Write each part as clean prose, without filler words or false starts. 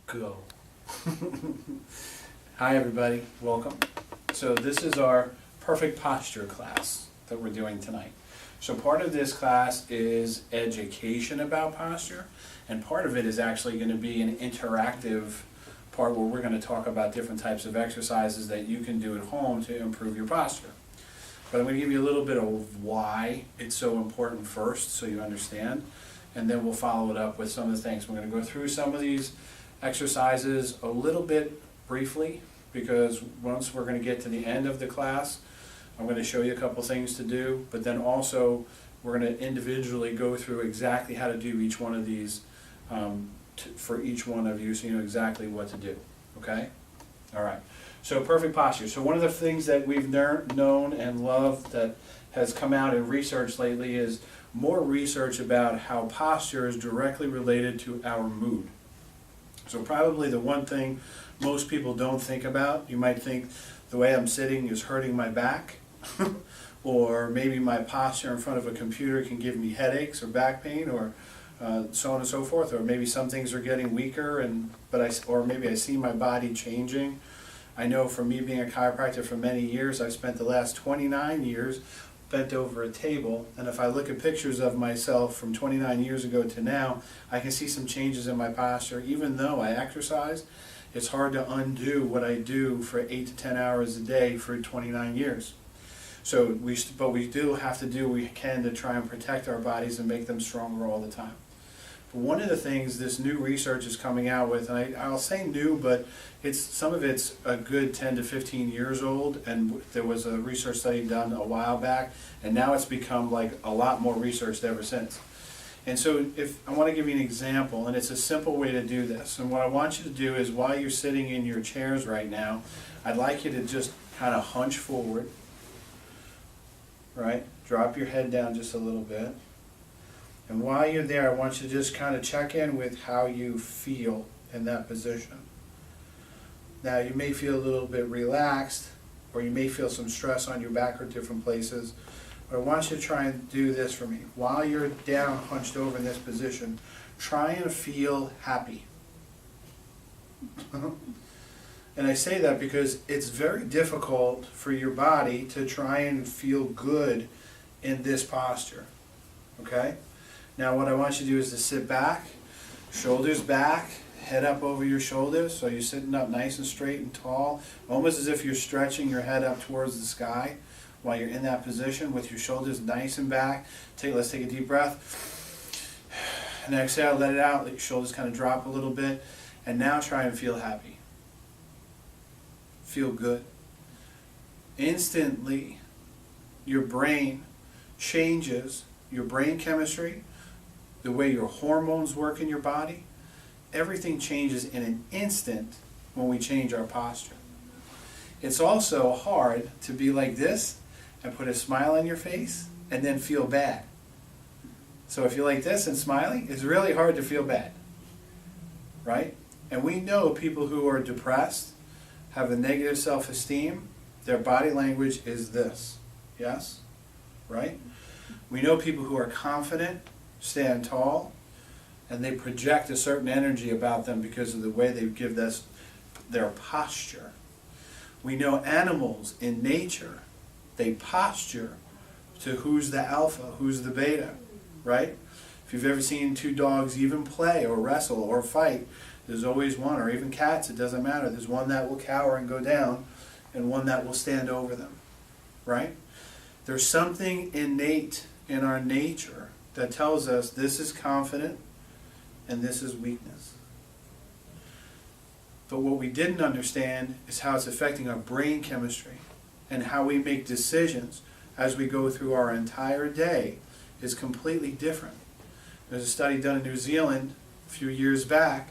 Go. Hi everybody, welcome. So this is our perfect posture class that we're doing tonight. So part of this class is education about posture, and part of it is actually going to be an interactive part where we're going to talk about different types of exercises that you can do at home to improve your posture. But I'm going to give you a little bit of why it's so important first so you understand, and then we'll follow it up with some of the things. We're going to go through some of these exercises a little bit briefly, because once we're going to get to the end of the class, I'm going to show you a couple things to do, but then also we're going to individually go through exactly how to do each one of these for each one of you, so you know exactly what to do. Okay? All right. So perfect posture. So one of the things that we've known and loved that has come out in research lately is more research about how posture is directly related to our mood. So probably the one thing most people don't think about, you might think the way I'm sitting is hurting my back, or maybe my posture in front of a computer can give me headaches or back pain, or so on and so forth, or maybe some things are getting weaker, or maybe I see my body changing. I know from me being a chiropractor for many years, I've spent the last 29 years bent over a table, and if I look at pictures of myself from 29 years ago to now, I can see some changes in my posture. Even though I exercise, it's hard to undo what I do for 8 to 10 hours a day for 29 years. So but we do have to do what we can to try and protect our bodies and make them stronger all the time. But one of the things this new research is coming out with, and I'll say new, but some of it's a good 10 to 15 years old, and there was a research study done a while back, and now it's become like a lot more researched ever since. And so if I want to give you an example, and it's a simple way to do this, and what I want you to do is while you're sitting in your chairs right now, I'd like you to just kind of hunch forward, right? Drop your head down just a little bit. And while you're there, I want you to just kind of check in with how you feel in that position. Now, you may feel a little bit relaxed, or you may feel some stress on your back or different places. But I want you to try and do this for me. While you're down, hunched over in this position, try and feel happy. And I say that because it's very difficult for your body to try and feel good in this posture. Okay? Now what I want you to do is to sit back, shoulders back, head up over your shoulders, so you're sitting up nice and straight and tall, almost as if you're stretching your head up towards the sky while you're in that position with your shoulders nice and back. Let's take a deep breath. And exhale, let it out, let your shoulders kind of drop a little bit. And now try and feel happy. Feel good. Instantly, your brain changes, your brain chemistry, the way your hormones work in your body. Everything changes in an instant when we change our posture. It's also hard to be like this and put a smile on your face and then feel bad. So if you're like this and smiling, it's really hard to feel bad, right? And we know people who are depressed, have a negative self-esteem, their body language is this, yes? Right? We know people who are confident, stand tall, and they project a certain energy about them because of the way they give this, their posture. We know animals in nature, they posture to who's the alpha, who's the beta, right? If you've ever seen two dogs even play or wrestle or fight, there's always one, or even cats, it doesn't matter. There's one that will cower and go down, and one that will stand over them, right? There's something innate in our nature that tells us this is confident and this is weakness. But what we didn't understand is how it's affecting our brain chemistry, and how we make decisions as we go through our entire day is completely different. There's a study done in New Zealand a few years back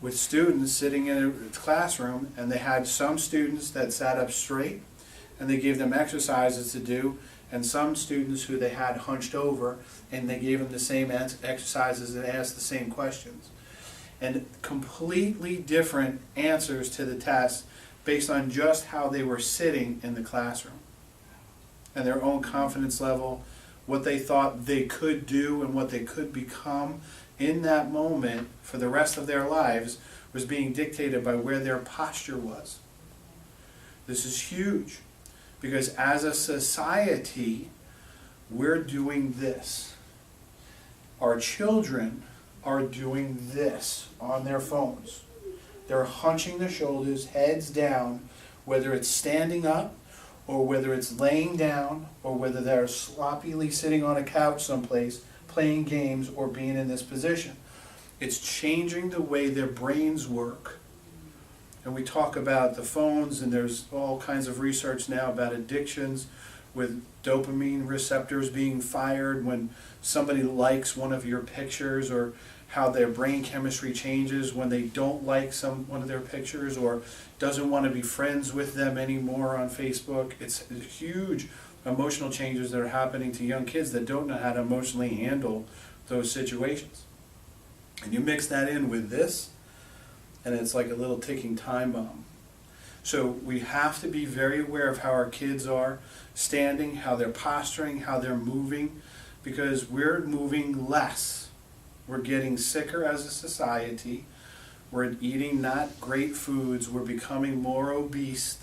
with students sitting in a classroom, and they had some students that sat up straight and they gave them exercises to do, and some students who they had hunched over, and they gave them the same exercises and asked the same questions. And completely different answers to the test based on just how they were sitting in the classroom and their own confidence level, what they thought they could do and what they could become in that moment for the rest of their lives was being dictated by where their posture was. This is huge, because as a society, we're doing this. Our children are doing this on their phones. They're hunching their shoulders, heads down, whether it's standing up, or whether it's laying down, or whether they're sloppily sitting on a couch someplace, playing games, or being in this position. It's changing the way their brains work. And we talk about the phones, and there's all kinds of research now about addictions with dopamine receptors being fired when somebody likes one of your pictures, or how their brain chemistry changes when they don't like one of their pictures, or doesn't want to be friends with them anymore on Facebook. It's huge emotional changes that are happening to young kids that don't know how to emotionally handle those situations. And you mix that in with this, and it's like a little ticking time bomb. So we have to be very aware of how our kids are standing, how they're posturing, how they're moving, because we're moving less. We're getting sicker as a society. We're eating not great foods. We're becoming more obese.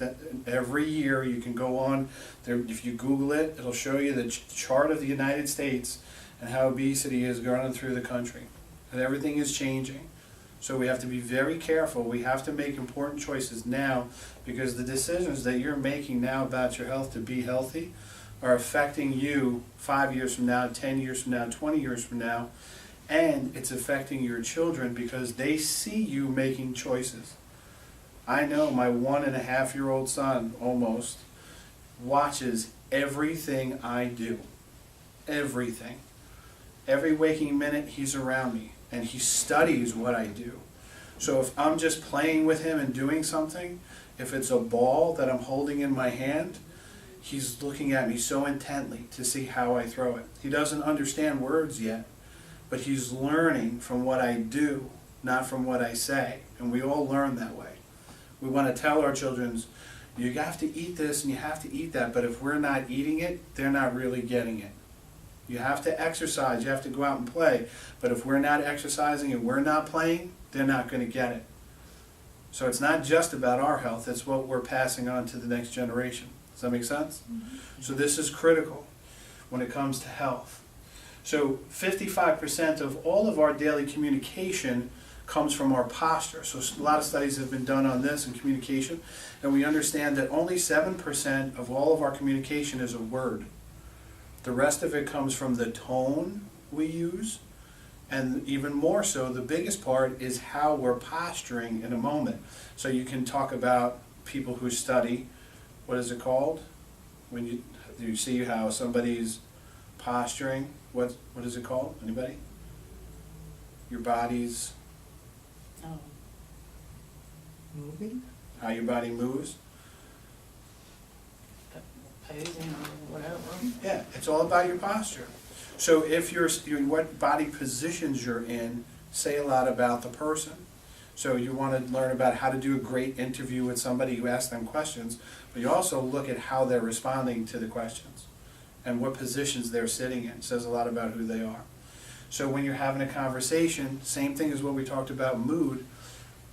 Every year you can go on there, if you Google it, it'll show you the chart of the United States and how obesity is running through the country. And everything is changing. So we have to be very careful. We have to make important choices now, because the decisions that you're making now about your health to be healthy are affecting you 5 years from now, 10 years from now, 20 years from now, and it's affecting your children because they see you making choices. I know my 1.5-year-old son almost watches everything I do. Everything. Every waking minute he's around me, and he studies what I do. So if I'm just playing with him and doing something, if it's a ball that I'm holding in my hand, he's looking at me so intently to see how I throw it. He doesn't understand words yet, but he's learning from what I do, not from what I say. And we all learn that way. We want to tell our children, you have to eat this and you have to eat that, but if we're not eating it, they're not really getting it. You have to exercise, you have to go out and play, but if we're not exercising and we're not playing, they're not going to get it. So it's not just about our health, it's what we're passing on to the next generation. Does that make sense? Mm-hmm. So this is critical when it comes to health. So 55% of all of our daily communication comes from our posture. So a lot of studies have been done on this and communication, and we understand that only 7% of all of our communication is a word. The rest of it comes from the tone we use, and even more so, the biggest part is how we're posturing in a moment. So you can talk about people who study, what is it called? When you see how somebody's posturing, what is it called? Anybody? Your body's... Moving? How your body moves? Posing or whatever. Yeah, it's all about your posture. So if what body positions you're in say a lot about the person. So you want to learn about how to do a great interview with somebody, you ask them questions, but you also look at how they're responding to the questions and what positions they're sitting in. It says a lot about who they are. So when you're having a conversation, same thing as what we talked about mood,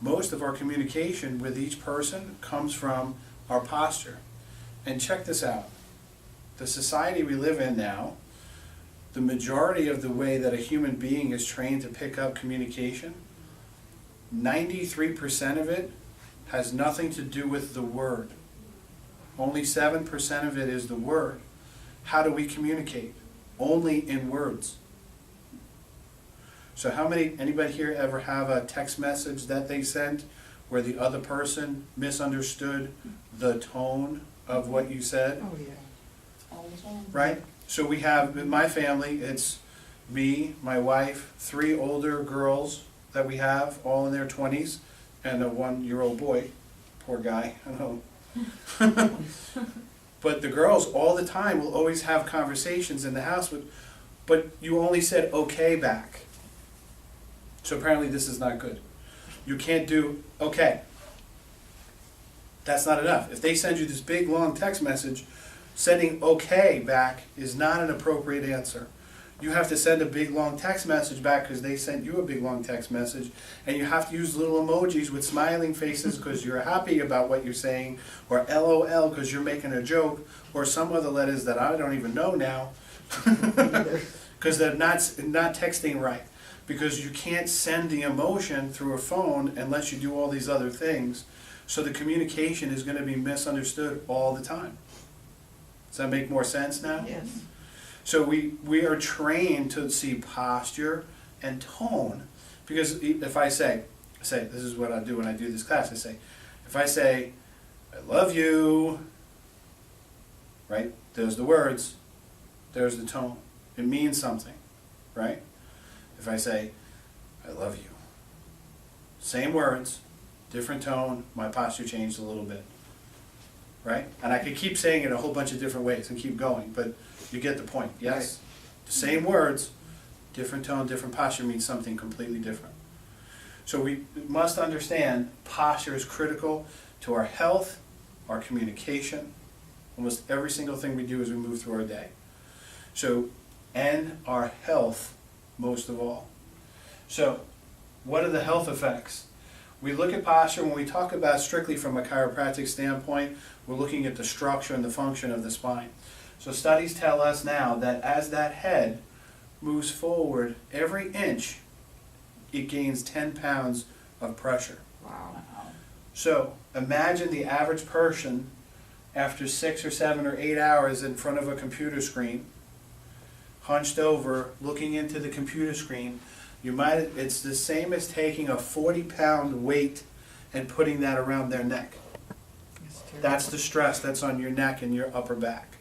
most of our communication with each person comes from our posture. And check this out. The society we live in now, the majority of the way that a human being is trained to pick up communication, 93% of it has nothing to do with the word. Only 7% of it is the word. How do we communicate? Only in words. So anybody here ever have a text message that they sent where the other person misunderstood the tone of what you said? Oh, yeah. All the time. Right? So we have, in my family, it's me, my wife, 3 older girls that we have, all in their 20s, and a 1-year-old boy. Poor guy, I know. But the girls all the time will always have conversations in the house, but you only said okay back. So apparently this is not good. You can't do okay. That's not enough. If they send you this big long text message, sending okay back is not an appropriate answer. you have to send a big long text message back because they sent you a big long text message, and you have to use little emojis with smiling faces because you're happy about what you're saying, or LOL because you're making a joke, or some other letters that I don't even know now because they're not texting right, because you can't send the emotion through a phone unless you do all these other things. So the communication is going to be misunderstood all the time. Does that make more sense now? Yes. So we are trained to see posture and tone, because if I say, this is what I do when I do this class, if I say, I love you, right? There's the words, there's the tone. It means something, right? If I say, I love you, same words, different tone, my posture changed a little bit, right? And I could keep saying it a whole bunch of different ways and keep going, but you get the point, yes? Right. The same words, different tone, different posture means something completely different. So we must understand posture is critical to our health, our communication, almost every single thing we do as we move through our day. So, and our health most of all. So, what are the health effects? We look at posture, when we talk about strictly from a chiropractic standpoint, we're looking at the structure and the function of the spine. So studies tell us now that as that head moves forward every inch, it gains 10 pounds of pressure. Wow. So imagine the average person after 6 or 7 or 8 hours in front of a computer screen, hunched over, looking into the computer screen. It's the same as taking a 40-pound weight and putting that around their neck. That's the stress that's on your neck and your upper back.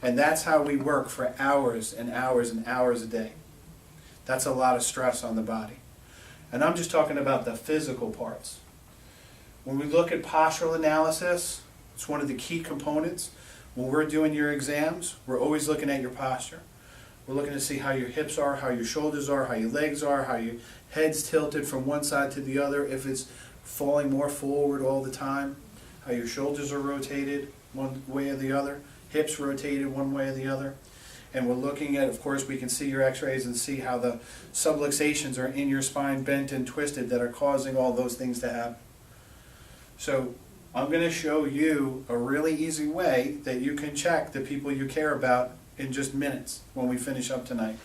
And that's how we work for hours and hours and hours a day. That's a lot of stress on the body. And I'm just talking about the physical parts. When we look at postural analysis, it's one of the key components. When we're doing your exams, we're always looking at your posture. We're looking to see how your hips are, how your shoulders are, how your legs are, how your head's tilted from one side to the other, if it's falling more forward all the time, how your shoulders are rotated one way or the other, hips rotated one way or the other. And we're looking at, of course, we can see your x-rays and see how the subluxations are in your spine bent and twisted that are causing all those things to happen. So I'm going to show you a really easy way that you can check the people you care about in just minutes when we finish up tonight.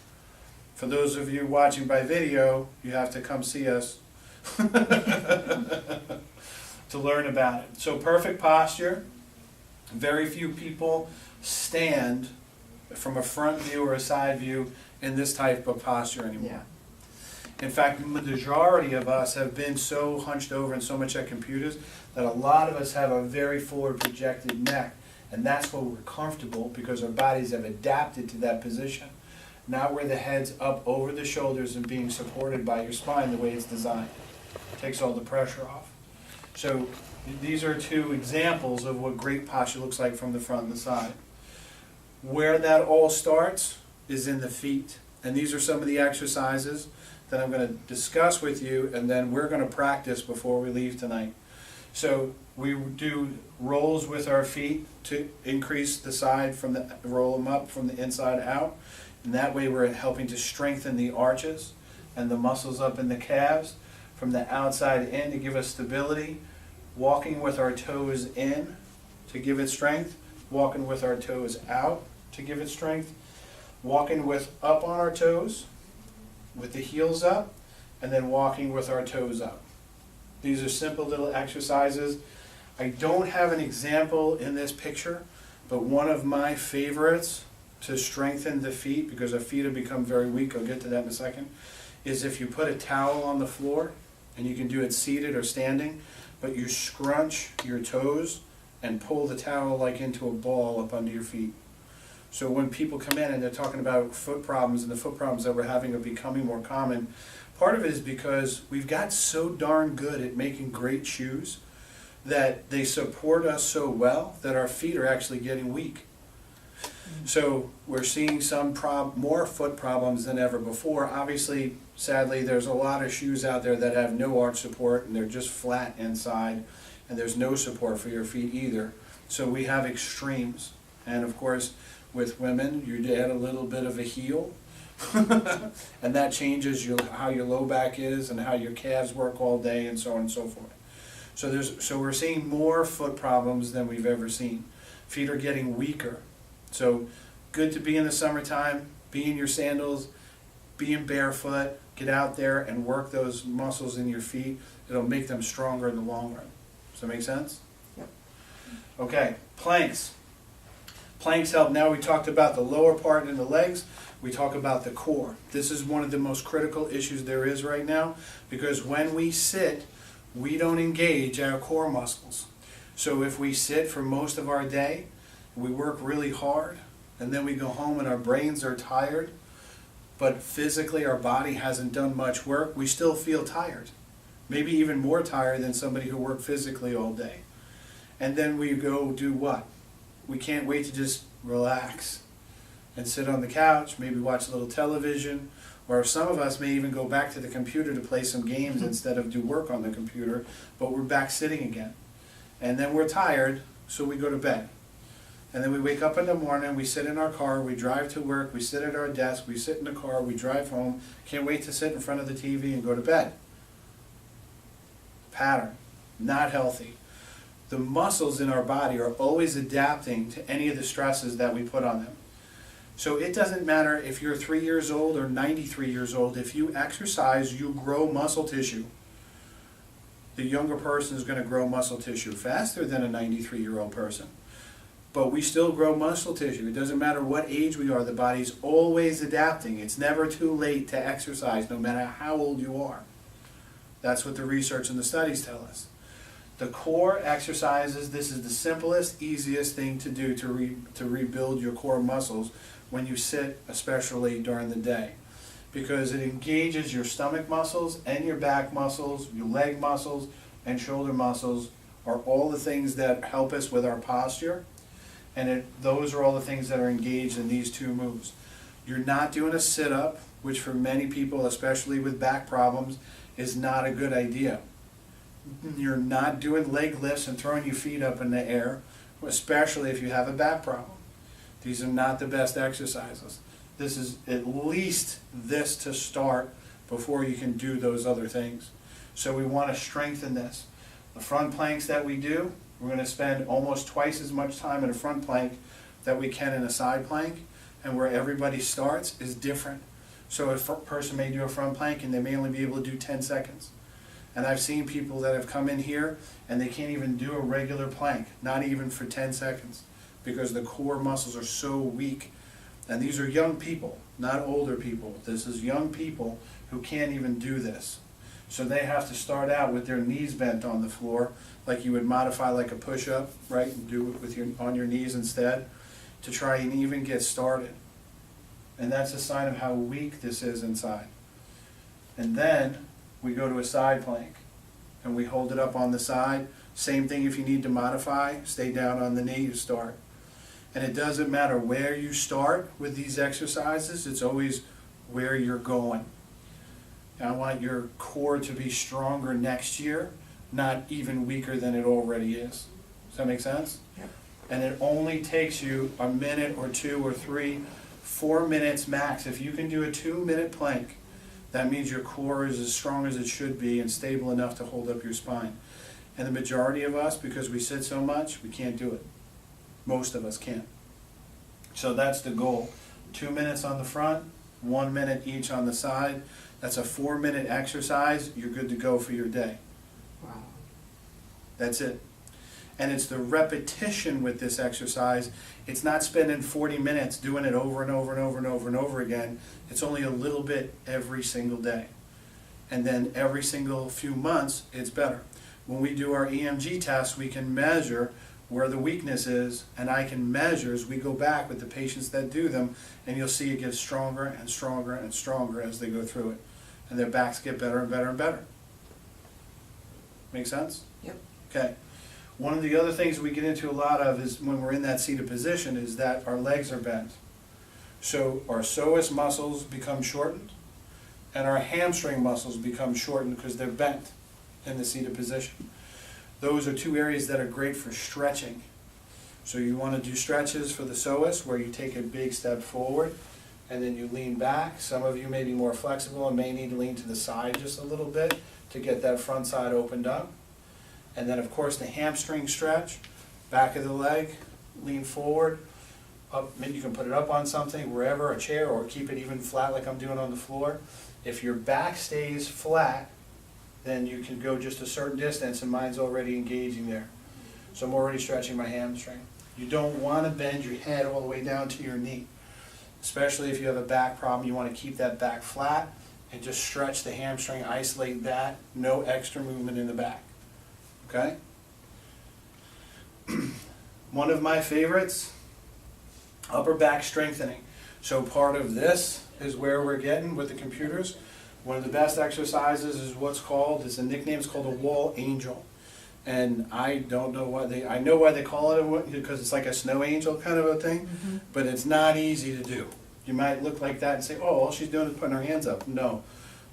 For those of you watching by video, you have to come see us to learn about it. So perfect posture. Very few people stand from a front view or a side view in this type of posture anymore. Yeah. In fact, the majority of us have been so hunched over and so much at computers that a lot of us have a very forward projected neck. And that's where we're comfortable because our bodies have adapted to that position. Now where the head's up over the shoulders and being supported by your spine the way it's designed. It takes all the pressure off. So these are two examples of what great posture looks like from the front and the side. Where that all starts is in the feet. And these are some of the exercises that I'm going to discuss with you, and then we're going to practice before we leave tonight. So we do rolls with our feet to increase the side roll them up from the inside out. And that way we're helping to strengthen the arches and the muscles up in the calves from the outside in to give us stability. Walking with our toes in to give it strength. Walking with our toes out to give it strength. Walking with up on our toes with the heels up, and then walking with our toes up. These are simple little exercises. I don't have an example in this picture, but one of my favorites to strengthen the feet, because our feet have become very weak, I'll get to that in a second, is if you put a towel on the floor, and you can do it seated or standing, but you scrunch your toes and pull the towel like into a ball up under your feet. So when people come in and they're talking about foot problems, and the foot problems that we're having are becoming more common, part of it is because we've got so darn good at making great shoes that they support us so well that our feet are actually getting weak. So we're seeing some more foot problems than ever before. Obviously, sadly, there's a lot of shoes out there that have no arch support and they're just flat inside, and there's no support for your feet either. So we have extremes. And of course, With women, you add a little bit of a heel, and that changes how your low back is and how your calves work all day and so on and so forth. So we're seeing more foot problems than we've ever seen. Feet are getting weaker. So good to be in the summertime, be in your sandals, be in barefoot, get out there and work those muscles in your feet. It'll make them stronger in the long run. Does that make sense? Yep. Okay, planks. Planks help. Now we talked about the lower part in the legs. We talk about the core. This is one of the most critical issues there is right now, because when we sit, we don't engage our core muscles. So if we sit for most of our day, we work really hard, and then we go home and our brains are tired, but physically our body hasn't done much work, we still feel tired. Maybe even more tired than somebody who worked physically all day. And then we go do what? We can't wait to just relax and sit on the couch, maybe watch a little television, or some of us may even go back to the computer to play some games instead of do work on the computer, but we're back sitting again. And then we're tired, so we go to bed. And then we wake up in the morning, we sit in our car, we drive to work, we sit at our desk, we sit in the car, we drive home, can't wait to sit in front of the TV and go to bed. Pattern, not healthy. The muscles in our body are always adapting to any of the stresses that we put on them. So it doesn't matter if you're 3 years old or 93 years old, if you exercise, you grow muscle tissue. The younger person is going to grow muscle tissue faster than a 93-year-old person. But we still grow muscle tissue. It doesn't matter what age we are, the body's always adapting. It's never too late to exercise, no matter how old you are. That's what the research and the studies tell us. The core exercises, this is the simplest, easiest thing to do to rebuild your core muscles when you sit, especially during the day. Because it engages your stomach muscles and your back muscles, your leg muscles and shoulder muscles are all the things that help us with our posture. And those are all the things that are engaged in these two moves. You're not doing a sit-up, which for many people, especially with back problems, is not a good idea. You're not doing leg lifts and throwing your feet up in the air, especially if you have a back problem. These are not the best exercises. This is at least this to start before you can do those other things. So we want to strengthen this. The front planks that we do, we're going to spend almost twice as much time in a front plank that we can in a side plank, and where everybody starts is different. So a person may do a front plank and they may only be able to do 10 seconds. And I've seen people that have come in here and they can't even do a regular plank, not even for 10 seconds, because the core muscles are so weak. And these are young people, not older people. This is young people who can't even do this. So they have to start out with their knees bent on the floor, like you would modify like a push-up, right? And do it with on your knees instead, to try and even get started. And that's a sign of how weak this is inside. And then we go to a side plank and we hold it up on the side. Same thing if you need to modify, stay down on the knee, you start. And it doesn't matter where you start with these exercises, it's always where you're going. And I want your core to be stronger next year, not even weaker than it already is. Does that make sense? Yep. And it only takes you a minute or 2 or 3, 4 minutes max. If you can do a 2-minute plank, that means your core is as strong as it should be and stable enough to hold up your spine. And the majority of us, because we sit so much, we can't do it. Most of us can't. So that's the goal. 2 minutes on the front, 1 minute each on the side. That's a 4-minute exercise. You're good to go for your day. Wow. That's it. And it's the repetition with this exercise. It's not spending 40 minutes doing it over and over and over and over and over again. It's only a little bit every single day. And then every single few months, it's better. When we do our EMG tests, we can measure where the weakness is, and I can measure as we go back with the patients that do them, and you'll see it gets stronger and stronger and stronger as they go through it. And their backs get better and better and better. Make sense? Yep. Okay. One of the other things we get into a lot of is when we're in that seated position is that our legs are bent. So our psoas muscles become shortened and our hamstring muscles become shortened because they're bent in the seated position. Those are two areas that are great for stretching. So you want to do stretches for the psoas where you take a big step forward and then you lean back. Some of you may be more flexible and may need to lean to the side just a little bit to get that front side opened up. And then of course the hamstring stretch, back of the leg, lean forward, up, maybe you can put it up on something, wherever, a chair, or keep it even flat like I'm doing on the floor. If your back stays flat, then you can go just a certain distance and mine's already engaging there. So I'm already stretching my hamstring. You don't want to bend your head all the way down to your knee. Especially if you have a back problem, you want to keep that back flat and just stretch the hamstring, isolate that, no extra movement in the back. Okay? One of my favorites, upper back strengthening. So part of this is where we're getting with the computers. One of the best exercises is what's called, the nickname is called a wall angel. And I don't know why I know why they call it, because it's like a snow angel kind of a thing, but it's not easy to do. You might look like that and say, oh, all she's doing is putting her hands up. No,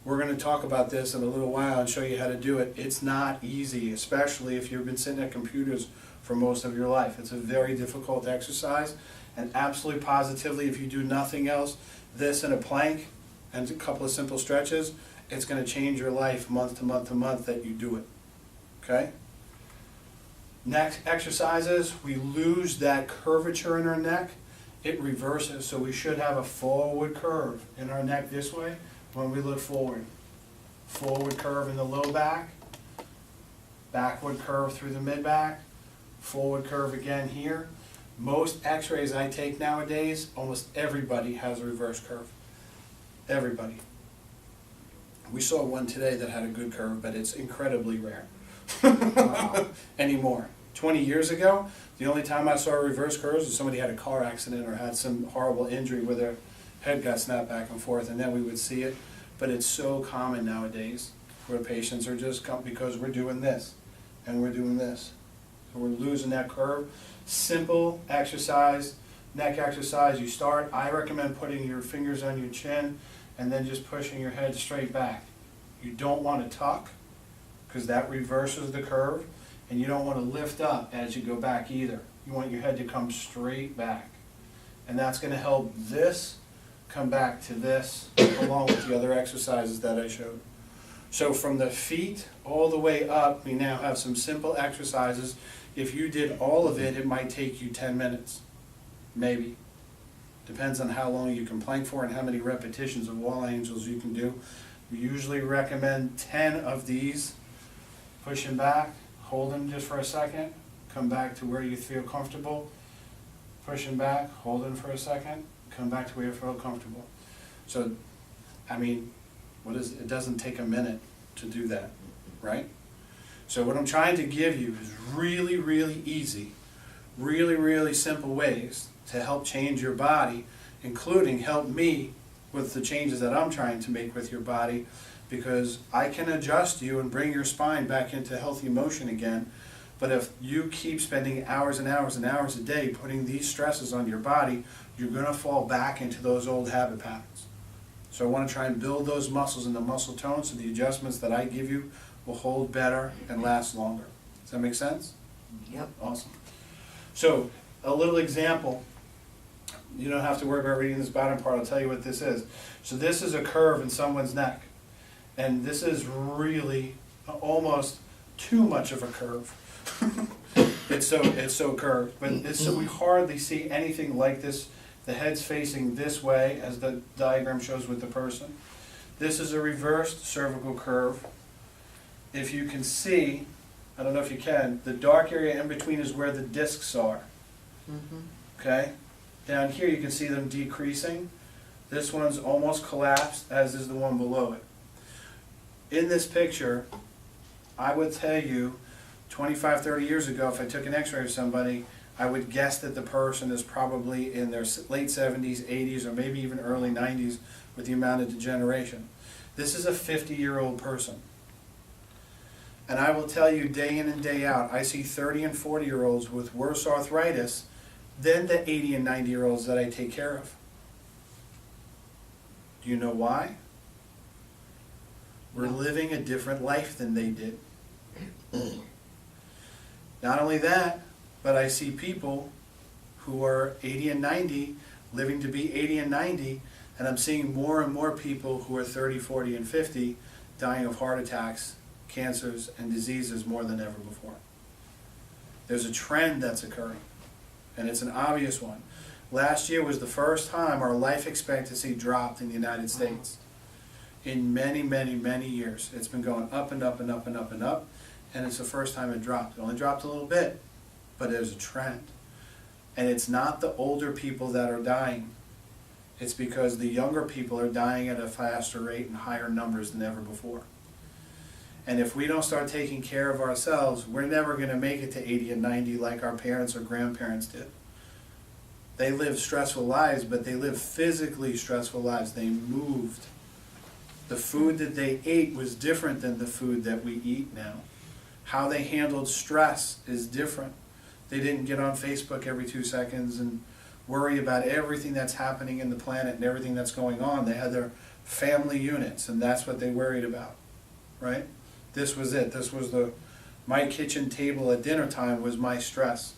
we're going to talk about this in a little while and show you how to do it. It's not easy, especially if you've been sitting at computers for most of your life. It's a very difficult exercise, and absolutely positively, if you do nothing else, this and a plank and a couple of simple stretches, it's going to change your life month to month to month that you do it. Okay? Next exercises, we lose that curvature in our neck. It reverses, so we should have a forward curve in our neck this way when we look forward. Forward curve in the low back, backward curve through the mid back, forward curve again here. Most x-rays I take nowadays, almost everybody has a reverse curve. Everybody. We saw one today that had a good curve, but it's incredibly rare. Wow. Anymore. 20 years ago, the only time I saw reverse curves was somebody had a car accident or had some horrible injury where their head got snapped back and forth, and then we would see it. But it's so common nowadays where patients are just because we're doing this and we're doing this. So we're losing that curve. Simple exercise, neck exercise. You start, I recommend putting your fingers on your chin and then just pushing your head straight back. You don't want to tuck, because that reverses the curve, and you don't want to lift up as you go back either. You want your head to come straight back, and that's going to help this come back to this along with the other exercises that I showed. So from the feet all the way up, we now have some simple exercises. If you did all of it, it might take you 10 minutes, maybe. Depends on how long you can plank for and how many repetitions of wall angels you can do. We usually recommend 10 of these. Pushing back, hold them just for a second, come back to where you feel comfortable. Pushing back, hold them for a second, come back to where you feel comfortable. So, I mean, it doesn't take a minute to do that, right? So what I'm trying to give you is really, really easy, really, really simple ways to help change your body, including help me with the changes that I'm trying to make with your body, because I can adjust you and bring your spine back into healthy motion again. But if you keep spending hours and hours and hours a day putting these stresses on your body, you're going to fall back into those old habit patterns. So I want to try and build those muscles and the muscle tone so the adjustments that I give you will hold better and last longer. Does that make sense? Yep. Awesome. So a little example. You don't have to worry about reading this bottom part. I'll tell you what this is. So this is a curve in someone's neck. And this is really almost too much of a curve. It's so curved, but so we hardly see anything like this. The head's facing this way, as the diagram shows with the person. This is a reversed cervical curve. If you can see, I don't know if you can, the dark area in between is where the discs are. Okay? Down here you can see them decreasing. This one's almost collapsed, as is the one below it. In this picture, I would tell you 25, 30 years ago, if I took an x-ray of somebody, I would guess that the person is probably in their late 70s, 80s, or maybe even early 90s with the amount of degeneration. This is a 50-year-old person. And I will tell you day in and day out, I see 30 and 40-year-olds with worse arthritis than the 80 and 90-year-olds that I take care of. Do you know why? We're living a different life than they did. Not only that, but I see people who are 80 and 90, living to be 80 and 90, and I'm seeing more and more people who are 30, 40, and 50 dying of heart attacks, cancers, and diseases more than ever before. There's a trend that's occurring, and it's an obvious one. Last year was the first time our life expectancy dropped in the United States. In many, many, many years. It's been going up and up and up and up and up, and it's the first time it dropped. It only dropped a little bit, but there's a trend. And it's not the older people that are dying. It's because the younger people are dying at a faster rate and higher numbers than ever before. And if we don't start taking care of ourselves, we're never going to make it to 80 and 90 like our parents or grandparents did. They lived stressful lives, but they lived physically stressful lives. They moved. The food that they ate was different than the food that we eat now. How they handled stress is different. They didn't get on Facebook every 2 seconds and worry about everything that's happening in the planet and everything that's going on. They had their family units, and that's what they worried about, right? This was it. This was my kitchen table at dinner time was my stress.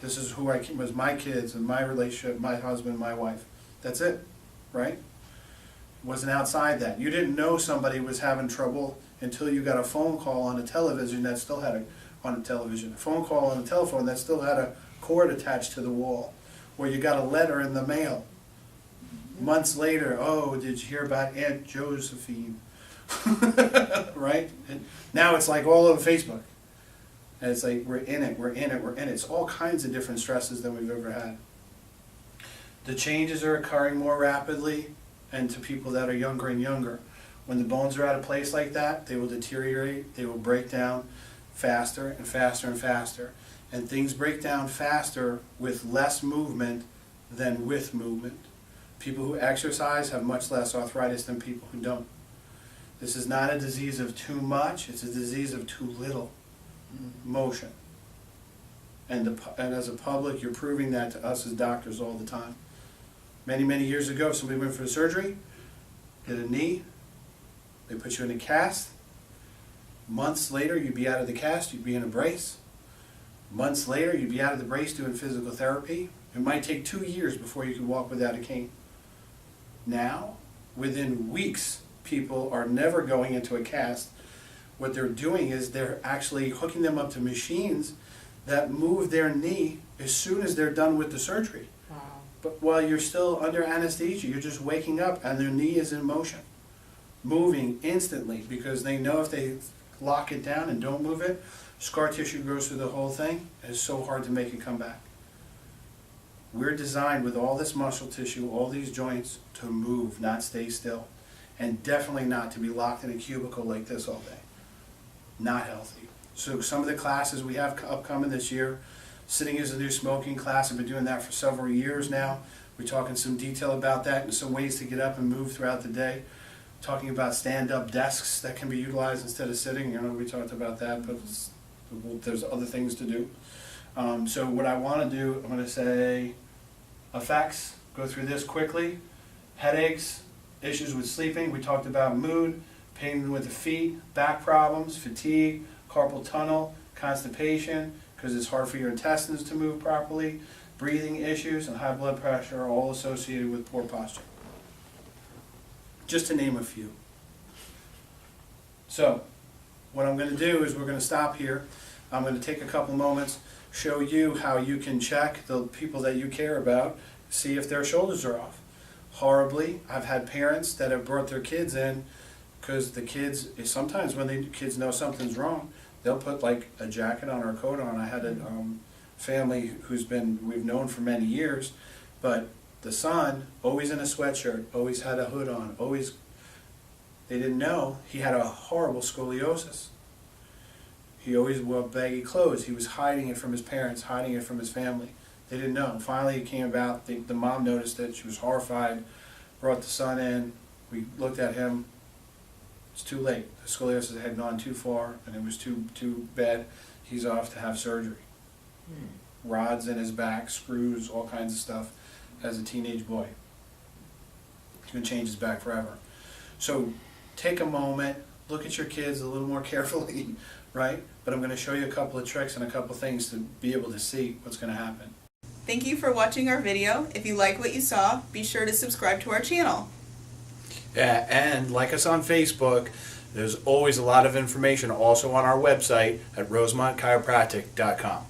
This is who I was, my kids and my relationship, my husband, my wife. That's it, right? It wasn't outside that. You didn't know somebody was having trouble until you got a phone call on a television that still had a phone call on a telephone that still had a cord attached to the wall, or you got a letter in the mail. Months later, oh, did you hear about Aunt Josephine? Right? And now it's like all over Facebook. And it's like, we're in it, we're in it, we're in it. It's all kinds of different stresses than we've ever had. The changes are occurring more rapidly, and to people that are younger and younger. When the bones are out of place like that, they will deteriorate, they will break down faster and faster and faster. And things break down faster with less movement than with movement. People who exercise have much less arthritis than people who don't. This is not a disease of too much, it's a disease of too little motion. And as a public, you're proving that to us as doctors all the time. Many, many years ago, somebody went for a surgery, hit a knee, they put you in a cast. Months later, you'd be out of the cast, you'd be in a brace. Months later, you'd be out of the brace doing physical therapy. It might take 2 years before you could walk without a cane. Now, within weeks, people are never going into a cast. What they're doing is they're actually hooking them up to machines that move their knee as soon as they're done with the surgery. Wow. But while you're still under anesthesia, you're just waking up and their knee is in motion, moving instantly, because they know if they lock it down and don't move it, scar tissue goes through the whole thing, and it's so hard to make it come back. We're designed with all this muscle tissue, all these joints, to move, not stay still. And definitely not to be locked in a cubicle like this all day. Not healthy. So some of the classes we have upcoming this year, sitting is a new smoking class. I've been doing that for several years now. We're talking some detail about that and some ways to get up and move throughout the day. Talking about stand-up desks that can be utilized instead of sitting. You know, we talked about that, but there's other things to do. So what I want to do, I'm going to say effects, go through this quickly. Headaches, issues with sleeping, we talked about mood, pain with the feet, back problems, fatigue, carpal tunnel, constipation, because it's hard for your intestines to move properly, breathing issues, and high blood pressure are all associated with poor posture. Just to name a few. So, what I'm going to do is we're going to stop here. I'm going to take a couple moments, show you how you can check the people that you care about, see if their shoulders are off. Horribly, I've had parents that have brought their kids in because the kids, sometimes when the kids know something's wrong, they'll put like a jacket on or a coat on. I had a family we've known for many years, but the son, always in a sweatshirt, always had a hood on, they didn't know he had a horrible scoliosis. He always wore baggy clothes. He was hiding it from his parents, hiding it from his family. They didn't know. Finally, it came about. The mom noticed it. She was horrified, brought the son in. We looked at him. It's too late. The scoliosis had gone too far, and it was too bad. He's off to have surgery. Rods in his back, screws, all kinds of stuff as a teenage boy. It's going to change his back forever. So take a moment, look at your kids a little more carefully, right? But I'm going to show you a couple of tricks and a couple of things to be able to see what's going to happen. Thank you for watching our video. If you like what you saw, be sure to subscribe to our channel. Yeah, and like us on Facebook. There's always a lot of information also on our website at rosemontchiropractic.com.